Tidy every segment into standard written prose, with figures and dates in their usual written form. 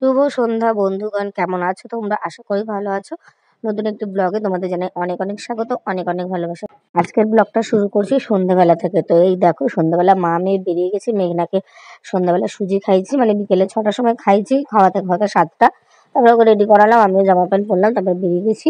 শুভ সন্ধ্যা বন্ধুগণ, কেমন আছো তোমরা? আশা করি ভালো আছো। নতুন একটি ব্লগে তোমাদের জানাই অনেক অনেক স্বাগত, অনেক অনেক ভালোবাসা। আজকের ব্লগটা শুরু করছি সন্ধ্যাবেলা থেকে। তো এই দেখো, সন্ধ্যাবেলা মা মেয়ে বেরিয়ে গেছি। মেঘনাকে সন্ধ্যাবেলা সুজি খাইছি, মানে বিকেলে 6টার সময় খাইছি, খাওয়াতে খাওয়াতে 7টা। তারপরে ওকে রেডি করালাম, আমিও জামা প্যান্ট পরলাম, তারপরে বেরিয়ে গেছি।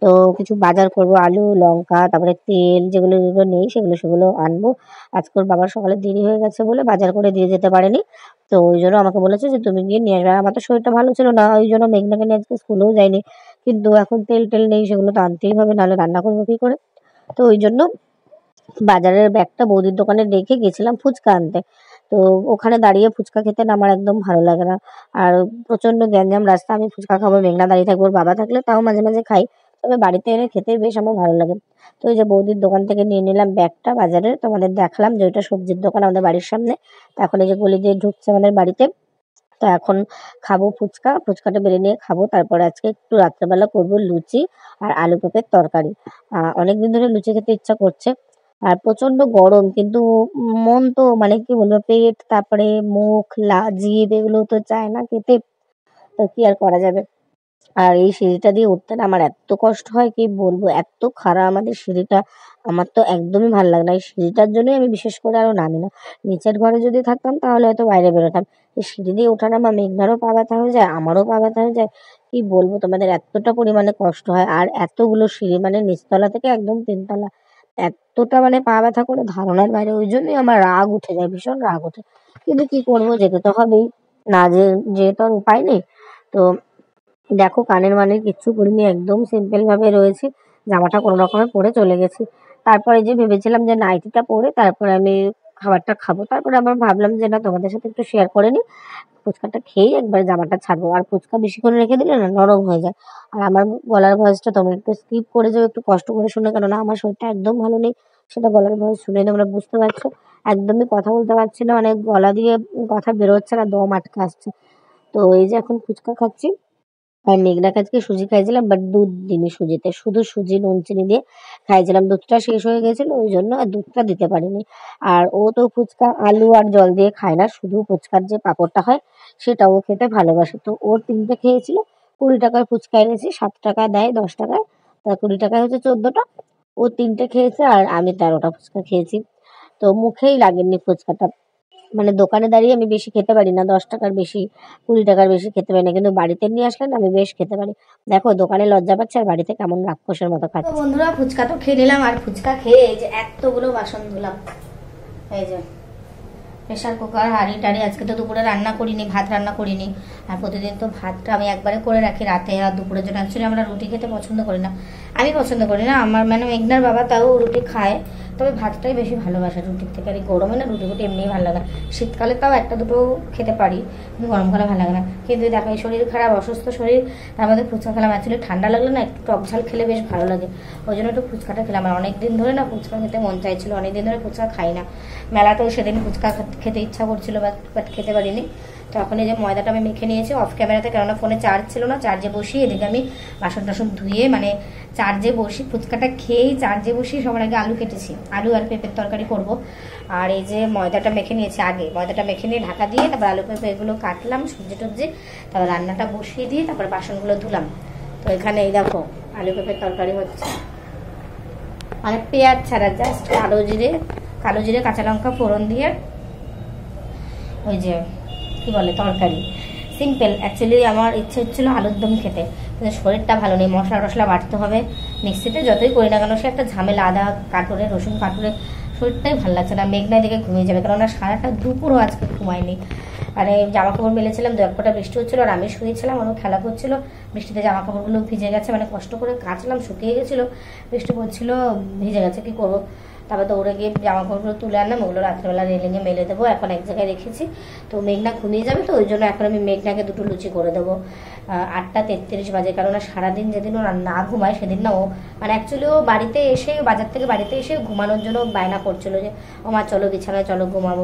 তো কিছু বাজার করব, আলু লঙ্কা, তারপরে তেল, যেগুলো যেগুলো নেই সেগুলো আনবো। আজকে ওর বাবার সকালে দেরি হয়ে গেছে বলে বাজার করে দিয়ে যেতে পারেনি। তো ওই জন্য আমাকে বলেছে যে তুমি গিয়ে নিয়ে আসবে। আর আমার তো শরীরটা ভালো ছিল না, ওই জন্য মেঘনাকে নিয়ে আজকে স্কুলেও যাইনি। কিন্তু এখন তেল টেল নেই, সেগুলো তো আনতেই হবে, নাহলে রান্না করবো কি করে। তো ওই জন্য বাজারের ব্যাগটা বৌদির দোকানে রেখে গেছিলাম ফুচকা আনতে। তো ওখানে দাঁড়িয়ে ফুচকা খেতে না আমার একদম ভালো লাগে না। আর প্রচন্ড গ্যাঞ্জাম রাস্তা, আমি ফুচকা খাবো, মেঘনা দাঁড়িয়ে থাকবো। ওর বাবা থাকলে তাও মাঝে মাঝে খাই, তবে বাড়িতে এনে খেতে বেশ আমার ভালো লাগে। তো ওই যে বৌদির দোকান থেকে নিয়ে নিলাম ব্যাগটা বাজারে, তোমাদের দেখালাম যে ওইটা সবজির দোকান আমাদের বাড়ির সামনে। তো এখন এই যে গলি দিয়ে ঢুকছে আমাদের বাড়িতে। তো এখন খাবো ফুচকা, ফুচকাটা বেড়ে নিয়ে খাবো। তারপরে আজকে একটু রাত্রেবেলা করবো লুচি আর আলু পেঁপের তরকারি। অনেকদিন ধরে লুচি খেতে ইচ্ছা করছে। আর প্রচন্ড গরম, কিন্তু মন তো মানে কি বলবো, পেট তারপরে মুখ জিভ এগুলো তো চায় না খেতে। তো কি আর করা যাবে। আর এই সিঁড়িটা দিয়ে উঠতে না আমার এত কষ্ট হয়, কি বলবো, এত খারাপ আমাদের সিঁড়িটা। আমার তো একদমই ভালো লাগে না, এই সিঁড়িটার জন্যই আমি বিশেষ করে আরো নামি না। নিচের ঘরে যদি থাকতাম তাহলে হয়তো বাইরে বেরোতাম। এই সিঁড়ি দিয়ে ওঠা নামা, মেঘনারও পা ব্যথা হয়ে যায়, আমারও পা ব্যথা হয়ে যায়। কি বলবো তোমাদের, এতটা পরিমাণে কষ্ট হয়। আর এতগুলো সিঁড়ি, মানে নিচতলা থেকে একদম 3তলা, এতটা মানে পা ব্যথা করে ধারণার বাইরে। ওই জন্যই আমার রাগ উঠে যায়, ভীষণ রাগ ওঠে। কিন্তু কি করবো, যেতে তো হবেই। না যেহেতু আর উপায় নেই। তো দেখো, কানের মানে কিচ্ছু পরিনি, একদম সিম্পল ভাবে রয়েছি। জামাটা কোনো রকমে পরে চলে গেছি। তারপরে যে ভেবেছিলাম যে নাইটিটা পরে তারপরে আমি খাবারটা খাবো, তারপরে আবার ভাবলাম যে না, তোমাদের সাথে একটু শেয়ার করে নিই। ফুচকাটা খেয়েই একবার জামাটা ছাড়বো। আর ফুচকা বেশিক্ষণ রেখে দিলে না নরম হয়ে যায়। আর আমার গলার ভয়েসটা তোমরা একটু স্কিপ করে যাও, একটু কষ্ট করে শুনে, কেননা আমার শরীরটা একদম ভালো নেই। সেটা গলার ভয়েস শুনে তোমরা বুঝতে পারছো। একদমই কথা বলতে পারছি না, মানে গলা দিয়ে কথা বেরোচ্ছে না, দম আটকে আসছে। তো এই যে এখন ফুচকা খাচ্ছি। আর মেঘনাকে আজকে সুজি খাইয়েছিলাম, বাট দুধ দিইনি সুজিতে, শুধু সুজি নুন চিনি দিয়ে খাইয়েছিলাম। দুধটা শেষ হয়ে গেছিল ওই জন্য আর দুধটা দিতে পারিনি। আর ও তো ফুচকা আলু আর জল দিয়ে খায় না, শুধু ফুচকার যে পাঁপড়টা হয় সেটা ও খেতে ভালোবাসে। তো ওর 3টে খেয়েছিল। 20 টাকার ফুচকা এনেছি, 7 টাকা দেয় 10 টাকায়। তা 20 টাকায় হচ্ছে 14টা। ও 3টে খেয়েছে আর আমি 13টা ফুচকা খেয়েছি। তো মুখেই লাগেনি ফুচকাটা। মানে দোকানে দাঁড়িয়ে আমি বেশি খেতে পারি না, 10 টাকার বেশি 20 টাকার বেশি খেতে পারি না, কিন্তু বাড়িতে নিয়ে আসলে না আমি বেশ খেতে পারি। দেখো, দোকানে লজ্জা পাচ্ছে আর বাড়িতে কেমন রাক্ষসের মতো খাচ্ছে। তো বন্ধুরা, ফুচকা তো খেয়ে নিলাম। আর ফুচকা খেয়ে এই যে এতগুলো বাসন ধুলাম। এই যে প্রেশার কুকার, হাঁড়ি টাড়ি। আজকে তো দুপুরে রান্না করিনি, ভাত রান্না করিনি। আর প্রতিদিন তো ভাতটা আমি একবারে করে রাখি রাতে আর দুপুরের জন্য। অ্যাকচুয়ালি আমরা রুটি খেতে পছন্দ করি না, আমি পছন্দ করি না। আমার মানে মেঘনার বাবা তাও রুটি খায়, তবে ভাতটাই বেশি ভালোবাসে রুটির থেকে। আর এই গরমে না রুটি এমনিই ভালো লাগে না। শীতকালে তাও একটা দুটো খেতে পারি, কিন্তু গরমকালে ভালো লাগে না। কিন্তু দেখো, এই শরীর খারাপ, অসুস্থ শরীর, তার মধ্যে ফুচকা খেলাম। অ্যাকচুয়ালি ঠান্ডা লাগলে না একটু টক ঝাল খেলে বেশ ভালো লাগে, ওই জন্য একটু ফুচকাটা খেলাম। আর অনেকদিন ধরে না ফুচকা খেতে মন চাইছিল, অনেকদিন ধরে ফুচকা খাই না। মেলাতেও সেদিন ফুচকা খেতে ইচ্ছা করছিল, বাট খেতে পারিনি। তো এখন এই যে ময়দাটা আমি মেখে নিয়েছি অফ ক্যামেরাতে, কেননা ফোনে চার্জ ছিল না। চার্জে বসিয়ে এদিকে আমি বাসন টাসন ধুয়ে, মানে চার্জে বসি, ফুচকাটা খেয়েই চার্জে বসিয়ে সবার আগে আলু কেটেছি, আলু আর পেঁপের তরকারি করব। আর এই যে ময়দাটা মেখে নিয়েছি, আগে ময়দাটা মেখে নিয়ে ঢাকা দিয়ে তারপর আলু পেঁপে এগুলো কাটলাম, সবজি টবজি, তারপর রান্নাটা বসিয়ে দিয়ে তারপর বাসনগুলো ধুলাম। তো এখানে এই দেখো আলু পেঁপের তরকারি হচ্ছে, মানে পেঁয়াজ ছাড়া, জাস্ট কালো জিরে কাঁচা লঙ্কা ফোড়ন দিয়ে ওই যে কি বলে তরকারি, সিম্পল। অ্যাকচুয়ালি আমার ইচ্ছে হচ্ছিল আলুর দম খেতে, কিন্তু শরীরটা ভালো নেই, মশলা টশলা বাটতে হবে মিক্সিতে, যতই করি না কেন সে একটা ঝামেলা, আদা কাটুরে রসুন কাটুরে, শরীরটাই ভালো লাগছে না। মেঘনায় দিকে ঘুমিয়ে যাবে, কারণ সারাটা দুপুরও আজকে ঘুমায়নি। মানে জামা কাপড় মেলেছিলাম, 2-1 ফোঁটা বৃষ্টি হচ্ছিলো আর আমি শুয়েছিলাম, ওরা খেলা করছিল বৃষ্টিতে, জামা কাপড়গুলো ভিজে গেছে, মানে কষ্ট করে কাচলাম, শুকিয়ে গেছিলো, বৃষ্টি পড়ছিল, ভিজে গেছে, কি করবো। তারপর দৌড়ে গিয়ে জামা কাপড়গুলো তুলে আনলাম, ওগুলো রাত্রেবেলা রেলিংয়ে মেলে দেবো। এখন এক জায়গায় রেখেছি, তো মেঘনা ঘুমিয়ে যাবে, তো ওই জন্য এখন আমি মেঘনাকে 2টো লুচি করে দেবো। 8টা 33 বাজে, কারণ সারাদিন যেদিন ও না ঘুমায় সেদিন না ও, মানে অ্যাকচুয়ালি ও বাড়িতে এসে, বাজার থেকে বাড়িতে এসে ঘুমানোর জন্য বায়না করছিল যে ও মা চলো বিছানায় চলো, ঘুমাবো।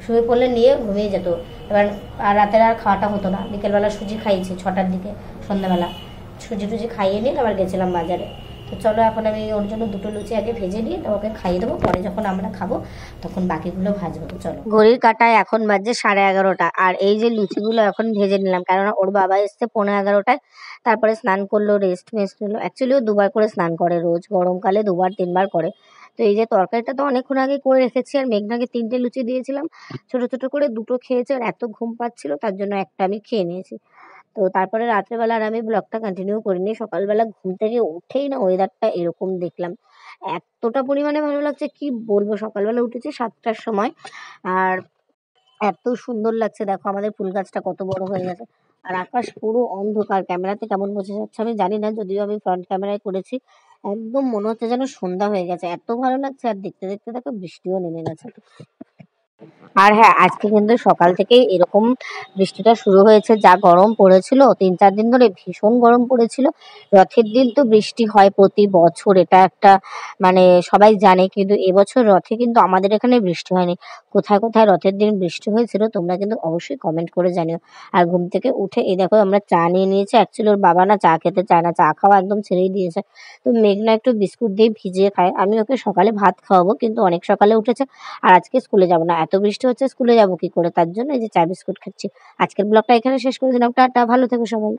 শুয়ে পড়লে নিয়ে ঘুমিয়ে যেত। এবার আর রাতের আর খাওয়াটা হতো না। বিকেলবেলা সুজি খাইয়েছি 6টার দিকে, সন্ধ্যাবেলা সুজি টুজি খাইয়ে নিয়ে আবার গেছিলাম বাজারে। তো চলো এখন আমি ওর জন্য দুটো লুচি আগে ভেজে নিয়ে ওকে খাইয়ে দেবো, পরে যখন আমরা খাবো তখন বাকিগুলো ভাজবো। তো চলো, ঘড়ির কাঁটায় এখন বাজে 11:30, আর এই যে লুচিগুলো এখন ভেজে নিলাম, কেননা ওর বাবা এসছে 11:15টায়। তারপরে স্নান করলো, রেস্ট মেস্ট নিলো। অ্যাকচুয়ালি ও দুবার করে স্নান করে রোজ, গরমকালে 2-3 বার করে। তো এই যে তরকারিটা তো অনেকক্ষণ আগে করে রেখেছি, আর মেঘনাকে 3টে লুচি দিয়েছিলাম, ছোট ছোট করে 2টো খেয়েছে, আর এত ঘুম পাচ্ছিল তার জন্য একটা আমি খেয়ে নিয়েছি। তো তারপরে রাত্রেবেলা আর আমি ব্লগটা কন্টিনিউ করিনি। সকালবেলা ঘুম থেকে উঠেই না ওয়েদারটা এরকম দেখলাম, এতটা পরিমাণে ভালো লাগছে কি বলবো। সকালবেলা উঠেছি 7টার সময়, আর এত সুন্দর লাগছে। দেখো আমাদের ফুল গাছটা কত বড় হয়ে গেছে, আর আকাশ পুরো অন্ধকার। ক্যামেরাতে কেমন বোঝা যাচ্ছে আমি জানি না, যদিও আমি ফ্রন্ট ক্যামেরায় করেছি। একদম মনে হচ্ছে যেন সন্ধ্যা হয়ে গেছে, এত ভালো লাগছে। আর দেখতে দেখতে দেখো বৃষ্টিও নেমে গেছে। আর হ্যাঁ, আজকে কিন্তু সকাল থেকেই এরকম বৃষ্টিটা শুরু হয়েছে। যা গরম পড়েছিল 3-4 দিন ধরে, ভীষণ গরম পড়েছিল। রথের দিন তো বৃষ্টি হয় প্রতি বছর, এটা একটা মানে সবাই জানে, কিন্তু এবছর রথে কিন্তু আমাদের এখানে বৃষ্টি হয়নি। কোথায় কোথায় রথের দিন বৃষ্টি হয়েছিল তোমরা কিন্তু অবশ্যই কমেন্ট করে জানিও। আর ঘুম থেকে উঠে এই দেখো আমরা চা নিয়ে নিয়েছি। অ্যাকচুয়ালি ওর বাবা না চা খেতে চায় না, চা খাওয়া একদম ছেড়েই দিয়েছে। তো মেঘনা একটু বিস্কুট দিয়ে ভিজিয়ে খায়। আমি ওকে সকালে ভাত খাওয়াবো, কিন্তু অনেক সকালে উঠেছে, আর আজকে স্কুলে যাব না, এত বৃষ্টি হচ্ছে স্কুলে যাব কি করে, তার জন্য এই যে চা বিস্কুট খাচ্ছি। আজকের ব্লগটা এখানে শেষ করে দিলাম, টাটা, ভালো থেকো সবাই।